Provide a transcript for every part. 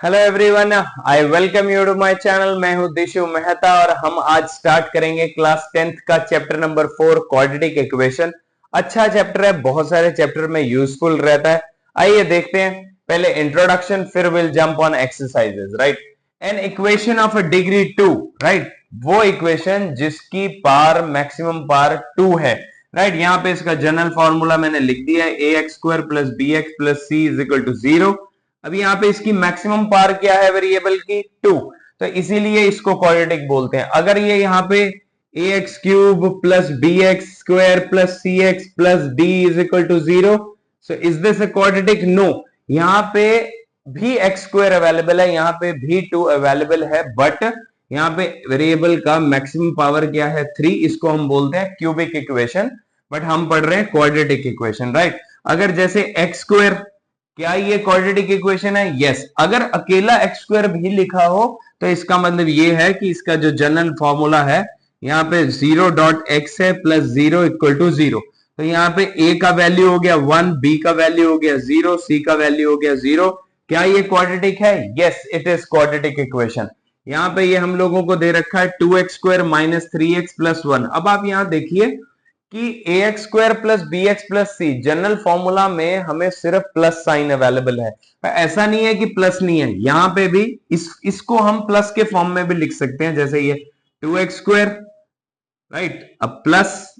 Hello everyone, I welcome you to my channel. मैं हूं दिशु मेहता और हम आज स्टार्ट करेंगे क्लास 10th का चैप्टर नंबर 4 क्वाड्रेटिक इक्वेशन। अच्छा चैप्टर है, बहुत सारे चैप्टर में यूजफुल रहता है। आइए देखते हैं। पहले इंट्रोडक्शन, फिर will jump on exercises. Right, an equation of a degree 2, right, वो इक्वेशन जिसकी पावर मैक्सिमम पावर 2 है। राइट, यहाँ पे इसका जनरल फॉर्मूला मैंने लिख दिया है, a x square plus B x plus c is equal to 0। अभी यहाँ पे इसकी मैक्सिमम पावर क्या है वेरिएबल की? 2, तो इसीलिए इसको क्वाड्रेटिक बोलते हैं। अगर ये यहाँ पे a x cube plus B x square plus c x plus d is equal to 0, so is this a quadratic? No, यहाँ पे भी एक्स स्क्वायर अवेलेबल है, यहाँ पे भी 2 अवेलेबल है, बट यहाँ पे वेरिएबल का मैक्सिमम पावर क्या है? 3। इसको हम बोलते हैं क्यूबिक इक्वेशन, बट हम पढ़ रहे हैं क्वाड्रेटिक इक्वेशन। राइट, अगर जैसे एक्स स्क्वायर, क्या ये क्वाड्रेटिक इक्वेशन है? यस। अगर अकेला एक्स स्क्वायर भी लिखा हो तो इसका मतलब ये है कि इसका जो जनरल फॉर्मूला है, यहाँ पे 0.x है प्लस 0 इक्वल टू 0। तो यहाँ पे a का वैल्यू हो गया 1, b का वैल्यू हो गया 0, c का वैल्यू हो गया 0। क्या ये क्वाड्रेटिक है? Yes, it is quadratic equation. यहाँ पे ये हम लोगों को दे रखा है 2x square minus 3x plus 1। अब आप यहाँ देखिए कि a x square plus B x plus c, general formula में हमें सिर्फ प्लस साइन अवेलेबल है। ऐसा नहीं है कि प्लस नहीं है, यहाँ पे भी इसको हम प्लस के फॉर्म में भी लिख सकते हैं, जैसे ये 2x स्क्वायर, राइट, अब plus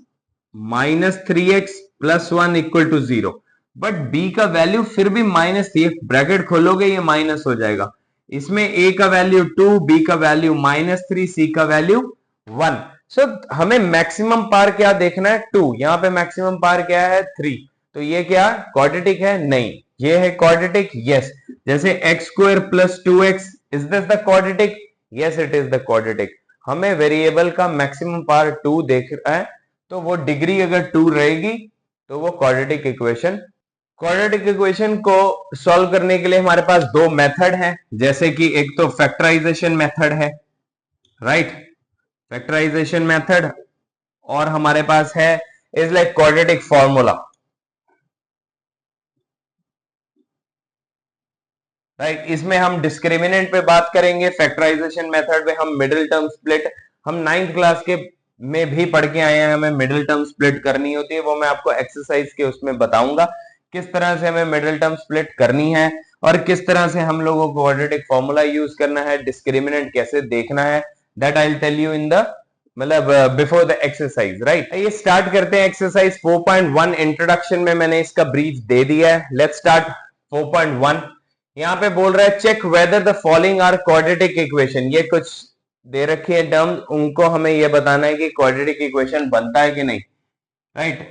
minus 3x plus 1 equal to 0। But b का वैल्यू फिर भी माइनस, ये ब्रैकेट खोलोगे ये माइनस हो जाएगा। इसमें a का वैल्यू 2, b का वैल्यू माइनस 3, c का वैल्यू 1। सो हमें मैक्सिमम पावर क्या देखना है? 2। यहाँ पे मैक्सिमम पावर क्या है? 3। तो ये क्या क्वाड्रेटिक है? नहीं। ये है क्वाड्रेटिक? यस। जैसे x square plus 2x, is this the quadratic? Yes, it is the quadratic. हमें वेरिएबल का मैक्सिमम पावर 2 देख रहा है, तो वो डिग्री अगर 2 रहेगी तो वो क्वाड्रेटिक इक्वेशन। क्वाड्रेटिक इक्वेशन को सॉल्व करने के लिए हमारे पास दो मेथड हैं, जैसे कि एक तो फैक्टराइजेशन मेथड है, राइट, फैक्टराइजेशन मेथड, और हमारे पास है is like quadratic formula. Right, इसमें हम डिस्क्रिमिनेंट पे बात करेंगे, फैक्टराइजेशन मेथड में हम मिडिल टर्म स्प्लिट, हम 9th क्लास के में भी पढ़ के आए हैं, हमें मिडिल टर्म स्प्लिट करनी होती है, वो मैं आपको एक्सरसाइज के उसमें बताऊंगा किस तरह से हमें मिडिल टर्म स्प्लिट करनी है और किस तरह से हम लोगों को क्वाड्रेटिक फॉर्मूला यूज करना है, डिस्क्रिमिनेंट कैसे देखना है, that I will tell you in the मतलब बिफोर द एक्सरसाइज। राइट, ये स्टार्ट करते हैं एक्सरसाइज 4.1। इंट्रोडक्शन में मैंने इसका ब्रीफ दे दिया है। Let's start 4.1। यहाँ पे बोल रहा है check whether the following are quadratic equation. ये कुछ दे रखी है टर्म, उनको हमें ये बताना है कि क्वाड्रेटिक इक्वेशन बनता है कि नहीं। राइट,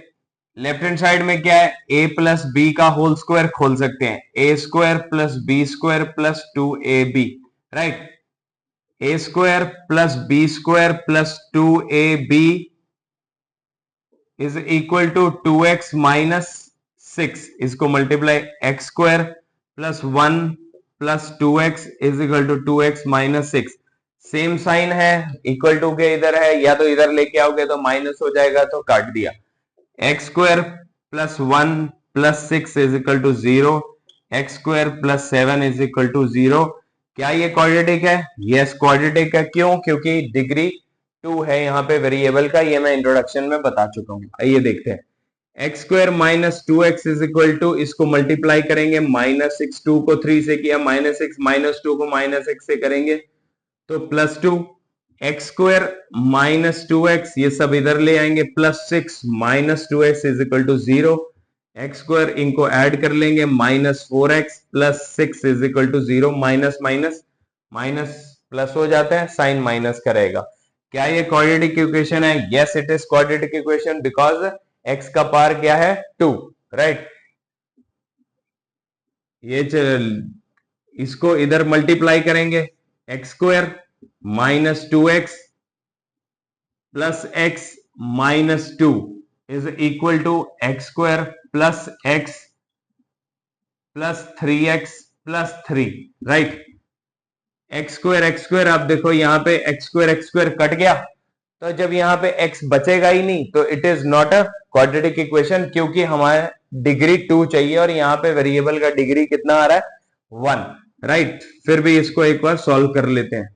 लेफ्ट हैंड साइड में क्या है? a प्लस बी का होल स्क्वायर खोल सकते हैं, a square plus B square plus 2ab। Right, a square plus B square plus 2ab is equal to 2x minus 6। इसको multiply x square plus 1 plus 2x is equal to 2x minus 6। Same sign है, equal to के इधर है, या तो इधर लेके आओगे तो माइनस हो जाएगा, तो काट दिया। X square plus 1 plus 6 is equal to 0, x square plus 7 is equal to 0। क्या ये क्वाड्रेटिक है? यस, क्वाड्रेटिक है। क्यों? क्योंकि डिग्री 2 है यहाँ पे वेरिएबल का, ये मैं इंट्रोडक्शन में बता चुका हूँ। आइए देखते हैं। X square minus 2x is equal to, इसको मल्टीप्लाई करेंगे, माइनस 6, 2 को 3 से किया, माइनस 6, माइनस 2 को माइनस 6 से करेंगे तो plus 2। X square minus 2x, ये सब इधर ले आएंगे, plus 6 minus 2x is equal to 0। X square इनको ऐड कर लेंगे, minus 4x plus 6 is equal to 0। Minus minus minus plus हो जाता है, साइन माइनस करेगा। क्या ये क्वाड्रेटिक इक्वेशन है? Yes, it is quadratic equation because x का पावर क्या है? 2। राइट, ये इसको इधर मल्टीप्लाई करेंगे, x square minus 2x plus x minus 2 is equal to x square plus x plus 3x plus 3। Right, x square, आप देखो यहाँ पे एक्स स्क्वायर कट गया, तो जब यहाँ पे x बचेगा ही नहीं तो it is not a quadratic equation, क्योंकि हमारे डिग्री 2 चाहिए और यहाँ पे वेरिएबल का डिग्री कितना आ रहा है? 1। राइट। फिर भी इसको एक बार सॉल्व कर लेते हैं।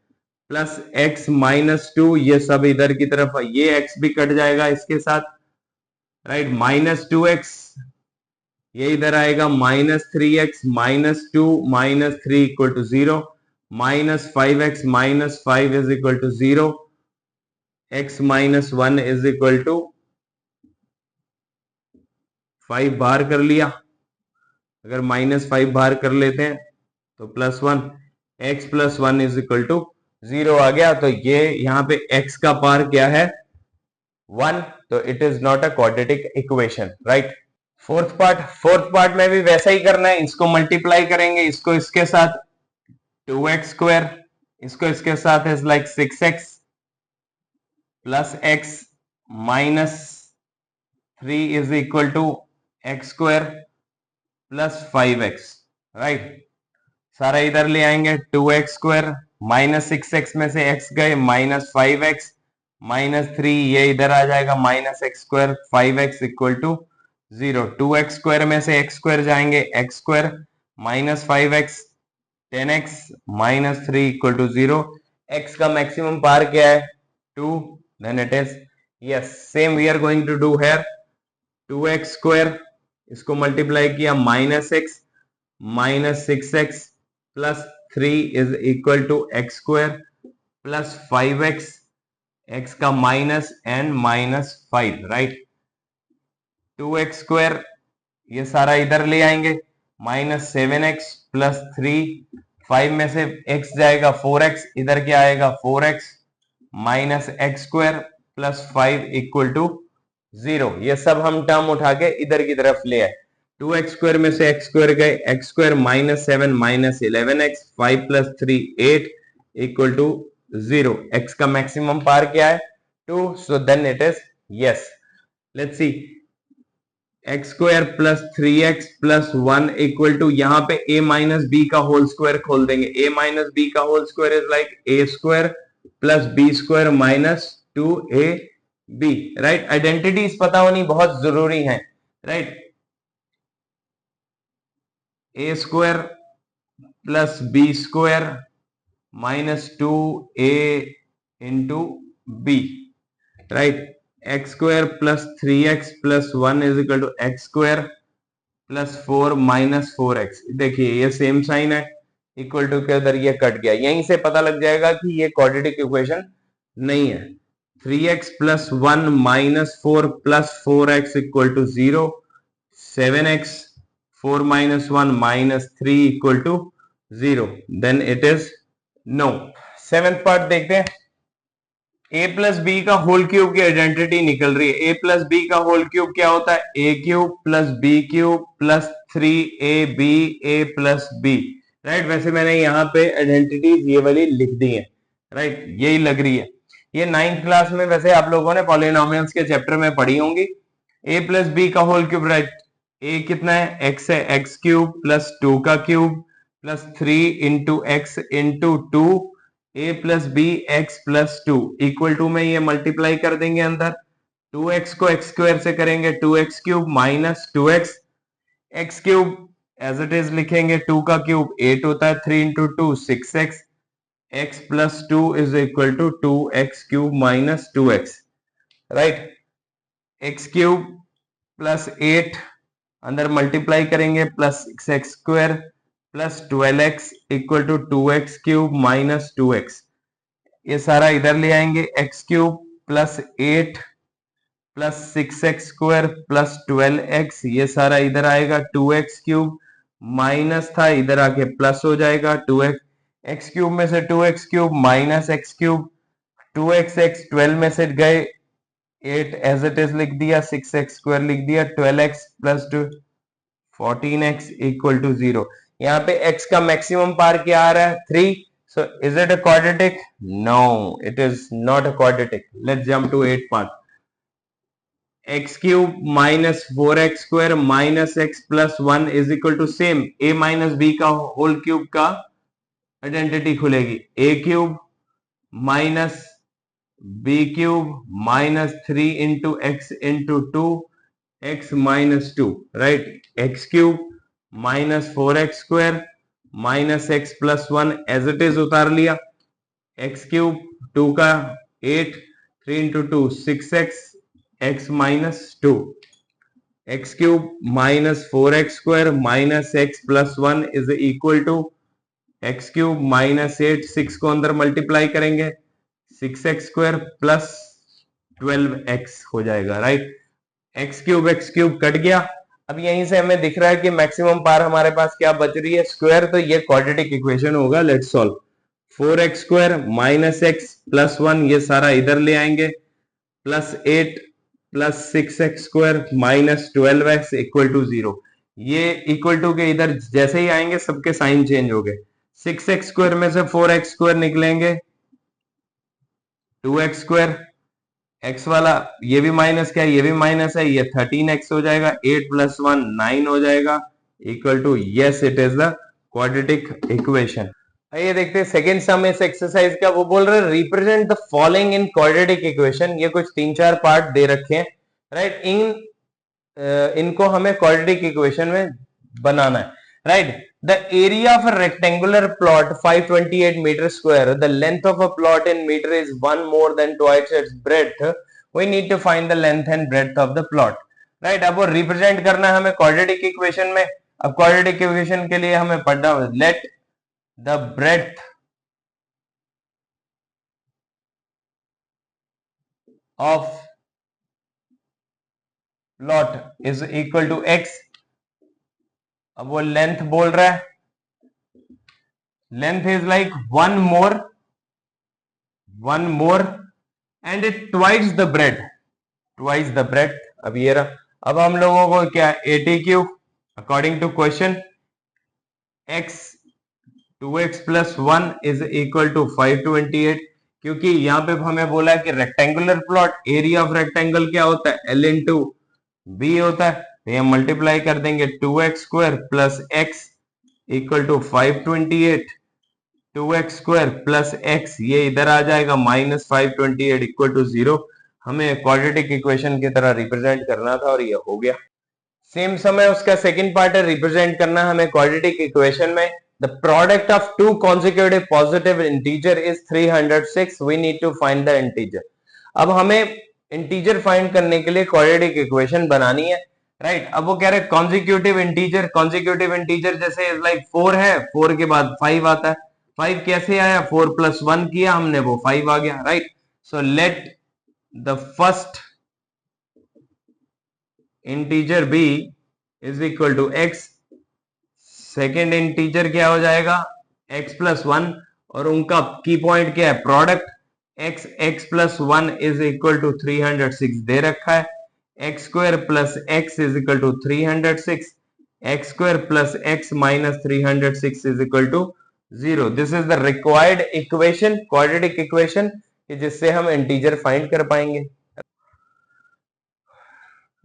प्लस एक्स माइनस टू, ये सब इधर की तरफ, ये एक्स भी कट जाएगा इसके साथ, राइट। माइनस टू एक्स, ये इधर आएगा, minus three x minus two minus three equal to zero, minus five x minus five is equal to zero, x minus one is equal to five बाहर कर लिया। अगर माइनस फाइव बाहर कर लेते हैं तो plus one, x plus one is equal to zero आ गया। तो ये यहाँ पे एक्स का पार क्या है, वन, तो it is not a quadratic equation, right. Fourth part में भी वैसा ही करना है, इसको मल्टीप्लाई करेंगे, इसको इसके साथ टू एक्स स्क्वायर, इसको इसके साथ is like six x plus x minus three is equal to x square plus five x, right. सारा इधर ले आएंगे, two x square minus six x में से एक्स गए, minus five x minus three, ये इधर आ जाएगा, minus x square, five x equal to zero. Two x square में से एक्स स्क्वायर जाएंगे, x square minus five x, ten x minus three equal to zero. X का maximum power क्या है, two, then it is yes, same we are going to do here. Two x square, इसको multiply किया, minus x minus six x plus three is equal to x square plus five x, x का minus and minus five, right. Two x square, ये सारा इधर ले आएंगे, minus seven x plus three, five में से x जाएगा, four x, इधर क्या आएगा, four x minus x square plus five equal to zero. ये सब हम टर्म उठा के इधर की तरफ ले आए। टू एक्स स्क्वायर में से एक्स स्क्वायर गए, x square minus seven minus eleven x, five plus three eight equal to zero. X का मैक्सिमम पार क्या है, two, so then it is yes. Let's see, x square plus three x plus one equal to, यहाँ पे a minus B का whole square खोल देंगे, a minus B का whole square is like a square plus B square minus two A B, right. Identities पता होनी बहुत जरूरी है, right. a square plus B square minus two A into B, right. X square plus three x plus one is equal to x square plus four minus four x, देखिए ये same sign है, equal to के उधर ये cut गया, यहीं से पता लग जाएगा कि ये क्वाड्रेटिक इक्वेशन नहीं है। Three x plus one minus four plus four x equal to zero, seven x four minus one minus three equal to zero, then it is no. Seventh part देखते हैं। a प्लस बी का whole cube की identity निकल रही है। a plus B का whole cube क्या होता है, a cube plus B cube plus three A B A plus B, right. वैसे मैंने यहाँ पे आइडेंटिटीज ये वाली लिख दी है, राइट, यही लग रही है। ये नाइन्थ क्लास में वैसे आप लोगों ने पॉलिनोमियल्स के चैप्टर में पढ़ी होंगी। a प्लस बी का होल क्यूब, राइट, a कितना है, x है, एक्स क्यूब प्लस टू का cube plus three into x into two, a plus B x plus two equal to में ये मल्टीप्लाई कर देंगे अंदर, टू एक्स को एक्स स्क्वायर से करेंगे, two x cube minus two x, x cube as it is लिखेंगे, two का क्यूब एट होता है, three into two six x, x plus two is equal to two x cube minus two x, right. X cube plus eight अंदर multiply करेंगे, plus six x square plus twelve x equal to two x cube minus two x, ये सारा इधर ले आएंगे, x cube plus eight plus six x square plus twelve x, ये सारा इधर आएगा, टू एक्स क्यूब माइनस था, इधर आके प्लस हो जाएगा, टू एक्स, एक्स क्यूब में से two x cube minus x cube, two x x twelve में से गए, एट एज इट इज लिख दिया, सिक्स एक्स स्क्वायर लिख दिया, twelve x plus two fourteen x equal to zero. यहाँ पे x का मैक्सिमम पार क्या आ रहा है, three, so is it a quadratic? No, it is not a quadratic. Let's jump to 8th part. x cube minus 4x square minus x plus 1 is equal to same a minus b का whole cube का identity खुलेगी, a cube minus b cube minus 3 into x into 2 x minus 2, right, x cube minus 4x square minus x plus one as it is उतार लिया, x cube 2 का 8, 3 into 2 6x, x minus 2, x cube minus 4x square minus x plus one is equal to x cube minus 8, 6 को अंदर multiply करेंगे 6x square plus 12x हो जाएगा, right. X cube cut गया। अब यहीं से हमें दिख रहा है कि मैक्सिमम पावर हमारे पास क्या बच रही है, स्क्वायर, तो ये क्वाड्रेटिक इक्वेशन होगा। Let's solve. 4x square minus x plus one, ये सारा इधर ले आएंगे, plus 8 plus 6x square minus 12x equal to 0। ये इक्वल टू के इधर जैसे ही आएंगे सबके साइन चेंज हो गए। 6x स्क्वायर में से 4x स्क्वायर निकलेंगे, 2x स्क्वायर, x वाला ये भी माइनस क्या है, ये भी माइनस है, ये 13x हो जाएगा, 8 प्लस 1 9 हो जाएगा, equal to, yes it is the quadratic equation. आइए देखते हैं सेकेंड सम इस एक्सरसाइज का। वो बोल रहे हैं represent the following in quadratic equation. ये कुछ 3-4 पार्ट दे रखे हैं, राइट। इनको हमें क्वाड्रेटिक इक्वेशन में बनाना है, right. The area of a rectangular plot 528 metre square, the length of a plot in metre is 1 more than twice its breadth, we need to find the length and breadth of the plot, right. अब वो represent करना है हमें quadratic equation में। अब quadratic equation के लिए हमें पढ़ना, let the breadth of plot is equal to x। अब वो लेंथ बोल रहा है, length is like one more and it twice the breadth. अब ये रहा। अब हम लोगों को क्या, 80 cube according to question, x 2x plus 1 is equal to 528। क्योंकि यहाँ पे हमें बोला है कि rectangular plot, area of rectangle क्या होता है, L इंटू बी होता है, तो ये मल्टीप्लाई कर देंगे 2x square plus x equal to 528, 2x square plus x, ये इधर आ जाएगा माइनस 528 इक्वल टू 0। हमें क्वाड्रेटिक इक्वेशन की तरह रिप्रेजेंट करना था और ये हो गया। सेम समय उसका सेकंड पार्ट है, रिप्रेजेंट करना हमें क्वाड्रेटिक इक्वेशन में। The product of two consecutive positive integer is 306, we need to find the integer. अब हमें इंटीजर फाइंड करने के लिए क्वाड्रेटिक इक्वेशन बनानी है, राइट। अब वो कह रहे कॉन्सिक्यूटिव इंटीजर जैसे लाइक 4 है, 4 के बाद 5 आता है, 5 कैसे आया, 4 प्लस 1 किया हमने, वो 5 आ गया, right. So let the first integer b is equal to x, second integer क्या हो जाएगा, x प्लस 1, और उनका की पॉइंट क्या है, product, x plus 1 is equal to 306 दे रखा है, x square plus x is equal to 306, x square plus x minus 306 is equal to 0। This is the required equation, quadratic equation, जिससे हम इंटीजर फाइंड कर पाएंगे।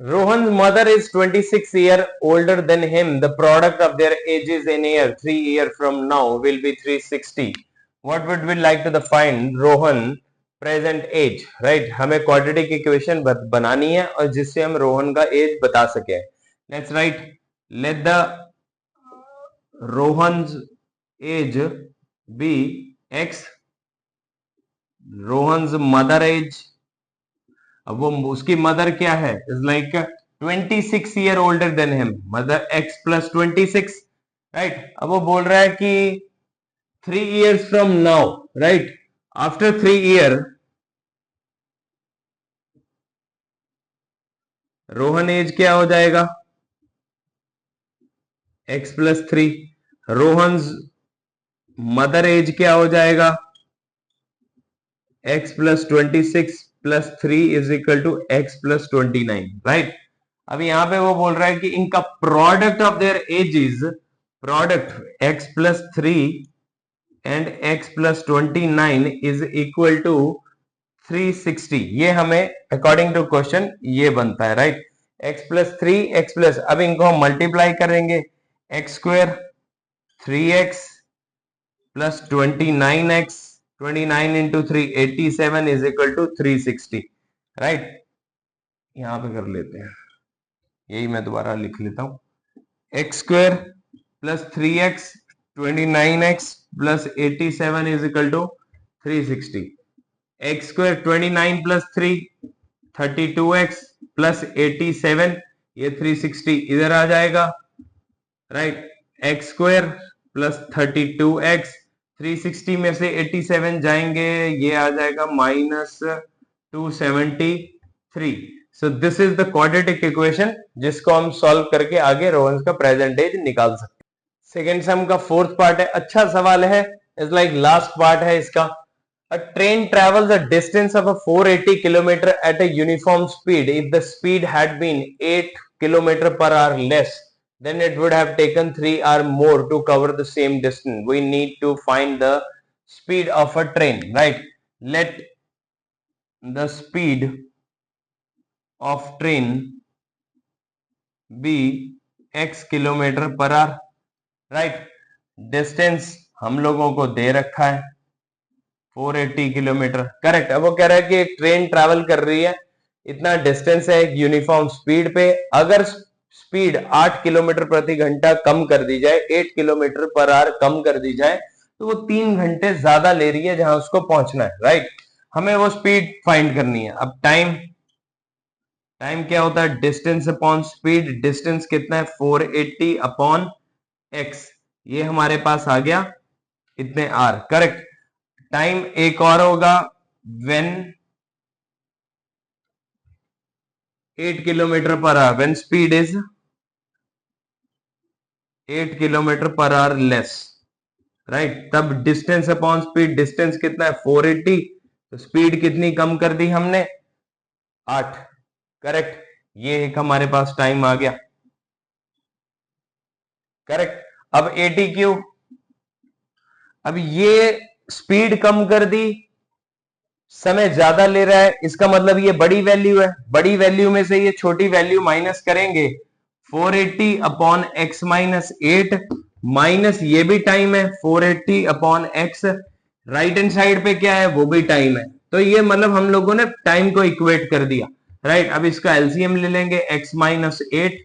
Rohan's mother is 26 years older than him. The product of their ages in year 3 years from now will be 360. What would we like to find Rohan present age? Right? हमें quadratic equation बनानी है और जिससे हम रोहन का as बता सके। Let's write. Let the Rohan's age be x. Rohan's mother age. अब वो उसकी मदर क्या है, is like 26 year older than him, mother x plus 26, right. अब वो बोल रहा है कि 3 years from now, right, after 3 year Rohan age क्या हो जाएगा, x plus 3। Rohan mother age क्या हो जाएगा, x plus 26 plus 3 is equal to x plus 29, right. अब यहां पे वो बोल रहा है कि इनका product of their age is, product x plus 3 and x plus 29 is equal to 360। ये हमें अकॉर्डिंग टू क्वेश्चन ये बनता है, right. x plus 3 x plus, अब इनको हम मल्टीप्लाई करेंगे, x square 3x plus 29x, 29 into 3 87 is equal to 360, right. यहां पे कर लेते हैं, यही मैं दोबारा लिख लेता हूं, x square plus 3x 29x plus 87 is equal to 360। X square 29 plus 3 32x plus 87 ये 360 इधर आ जाएगा, right. X square plus 32x 360 में से 87 जाएंगे, ये आ जाएगा minus 273। So this is the quadratic equation जिसको हम सॉल्व करके आगे रोहन्स का प्रेजेंट एज निकाल सकते हैं। सेकेंड सम का फोर्थ पार्ट है, अच्छा सवाल है, इज लाइक लास्ट पार्ट है इसका। A train travels a distance of a 480 kilometer at a uniform speed. If the speed had been 8 kilometer per hour less, then it would have taken 3 hours more to cover the same distance. We need to find the speed of a train, right? Let the speed of train be x kilometer per hour, right? Distance हम लोगों को दे रखा है 480 kilometre, correct. अब वो कह रहा है कि एक ट्रेन ट्रैवल कर रही है, इतना डिस्टेंस है एक यूनिफॉर्म स्पीड पे, अगर स्पीड 8 किलोमीटर प्रति घंटा कम कर दी जाए, 8 किलोमीटर पर आवर कम कर दी जाए, तो वो 3 घंटे ज्यादा ले रही है जहां उसको पहुंचना है, राइट। हमें वो स्पीड फाइंड करनी है। अब टाइम क्या होता है, डिस्टेंस अपॉन स्पीड। डिस्टेंस कितना है 480 अपॉन एक्स, ये हमारे पास आ गया इतने आर, करेक्ट। टाइम एक और होगा when 8 kilometre per hour, when speed is 8 kilometre per hour less, right. तब डिस्टेंस अपॉन स्पीड, डिस्टेंस कितना है 480, तो स्पीड कितनी कम कर दी हमने 8, करेक्ट। ये एक हमारे पास टाइम आ गया, करेक्ट। अब 80 क्यूब, अब ये स्पीड कम कर दी, समय ज्यादा ले रहा है, इसका मतलब ये बड़ी वैल्यू है, बड़ी वैल्यू में से ये छोटी वैल्यू माइनस करेंगे 480 अपॉन एक्स माइनस 8, माइनस ये भी टाइम है 480 upon x, right hand side पे क्या है वो भी टाइम है, तो ये मतलब हम लोगों ने टाइम को इक्वेट कर दिया, राइट। अब इसका एलसीएम ले लेंगे, एक्स माइनस 8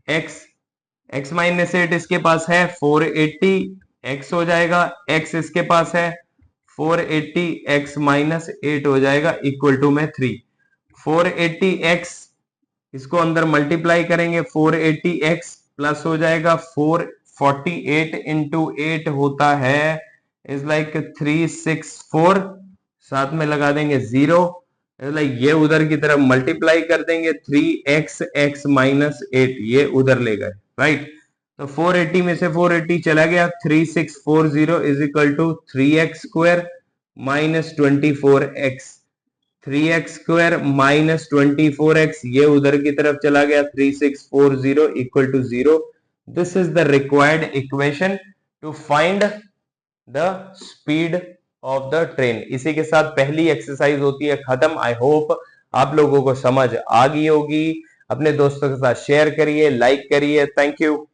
एक्स माइनस 8 इसके पास है 480 एक्स हो जाएगा, एक्स इसके पास है 480 एक्स माइनस 8 हो जाएगा इक्वल टू में 3। 480 एक्स इसको अंदर मल्टीप्लाई करेंगे, 480 एक्स प्लस हो जाएगा 448 इंटू 8 होता है इज लाइक 364, साथ में लगा देंगे 0, लाइक ये उधर की तरफ मल्टीप्लाई कर देंगे 3x x माइनस 8, ये उधर ले गए, राइट। तो 480 में से 480 चला गया, 3640 is equal to 3x square minus 24x, 3x square minus 24x, ये उधर की तरफ चला गया 3640 equal to 0। This is the required equation to find the speed of the train. इसी के साथ पहली एक्सरसाइज होती है खत्म। आई होप आप लोगों को समझ आ गई होगी। अपने दोस्तों के साथ शेयर करिए, लाइक करिए। Thank you.